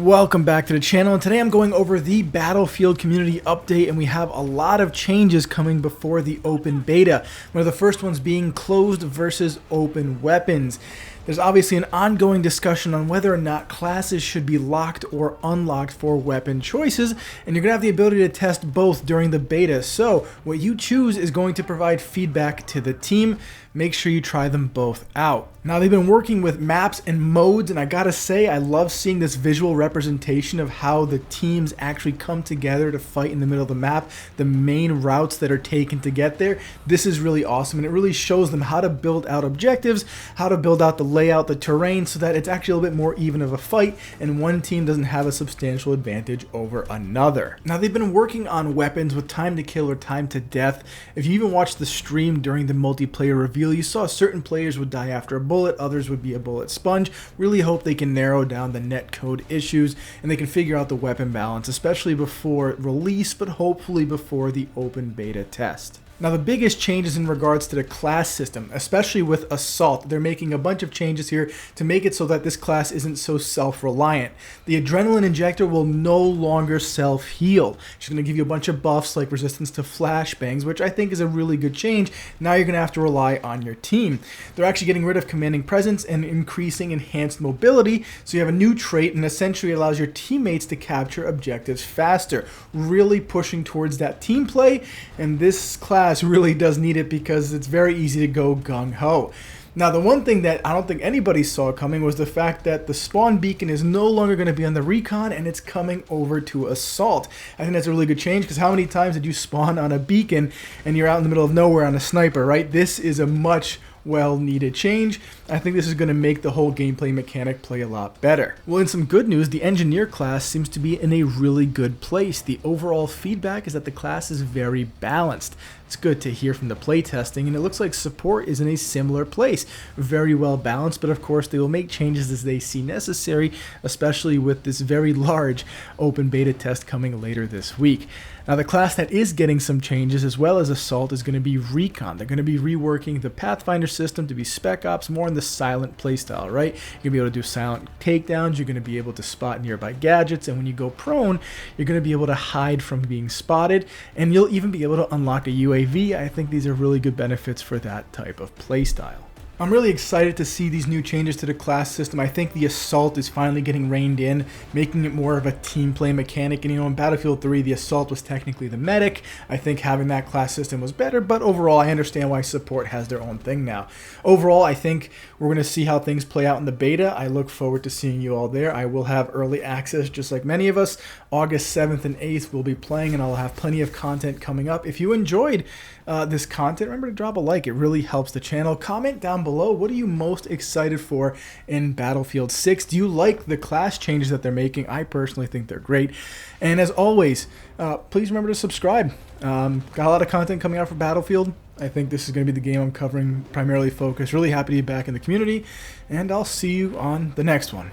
Welcome back to the channel, and today I'm going over the Battlefield community update, and we have a lot of changes coming before the open beta. One of the first ones being closed versus open weapons. There's obviously an ongoing discussion on whether or not classes should be locked or unlocked for weapon choices, and you're going to have the ability to test both during the beta. So what you choose is going to provide feedback to the team. Make sure you try them both out. Now, they've been working with maps and modes, and I gotta say, I love seeing this visual representation of how the teams actually come together to fight in the middle of the map, the main routes that are taken to get there. This is really awesome, and it really shows them how to build out objectives, how to build out the layout, the terrain, so that it's actually a little bit more even of a fight, and one team doesn't have a substantial advantage over another. Now, they've been working on weapons with time to kill or time to death. If you even watched the stream during the multiplayer reveal, you saw certain players would die after a bullet, others would be a bullet sponge. Really hope they can narrow down the netcode issues and they can figure out the weapon balance, especially before release, but hopefully before the open beta test. Now, the biggest changes in regards to the class system, especially with Assault. They're making a bunch of changes here to make it so that this class isn't so self-reliant. The Adrenaline Injector will no longer self-heal. She's going to give you a bunch of buffs like resistance to flashbangs, which I think is a really good change. Now you're going to have to rely on your team. They're actually getting rid of Commanding Presence and increasing Enhanced Mobility, so you have a new trait and essentially allows your teammates to capture objectives faster. Really pushing towards that team play, and this class really does need it because it's very easy to go gung-ho. Now, the one thing that I don't think anybody saw coming was the fact that the spawn beacon is no longer going to be on the Recon and it's coming over to Assault. I think that's a really good change, because how many times did you spawn on a beacon and you're out in the middle of nowhere on a sniper, right? This is a much well-needed change. I think this is going to make the whole gameplay mechanic play a lot better. Well, in some good news, the Engineer class seems to be in a really good place. The overall feedback is that the class is very balanced. It's good to hear from the playtesting, and it looks like Support is in a similar place. Very well balanced, but of course they will make changes as they see necessary, especially with this very large open beta test coming later this week. Now, the class that is getting some changes as well as Assault is going to be Recon. They're going to be reworking the Pathfinder system to be Spec Ops, more in the silent playstyle, right? You're going to be able to do silent takedowns, you're going to be able to spot nearby gadgets, and when you go prone, you're going to be able to hide from being spotted, and you'll even be able to unlock a UAV. I think these are really good benefits for that type of playstyle. I'm really excited to see these new changes to the class system. I think the Assault is finally getting reined in, making it more of a team play mechanic. And you know, in Battlefield 3, the Assault was technically the medic. I think having that class system was better, but overall, I understand why Support has their own thing now. Overall, I think we're going to see how things play out in the beta. I look forward to seeing you all there. I will have early access, just like many of us. August 7th and 8th, we'll be playing, and I'll have plenty of content coming up. If you enjoyed this content, remember to drop a like. It really helps the channel. Comment down below, what are you most excited for in Battlefield 6? Do you like the class changes that they're making? I personally think they're great. And as always, please remember to subscribe. Got a lot of content coming out for Battlefield. I think this is going to be the game I'm covering, primarily focused. Really happy to be back in the community, and I'll see you on the next one.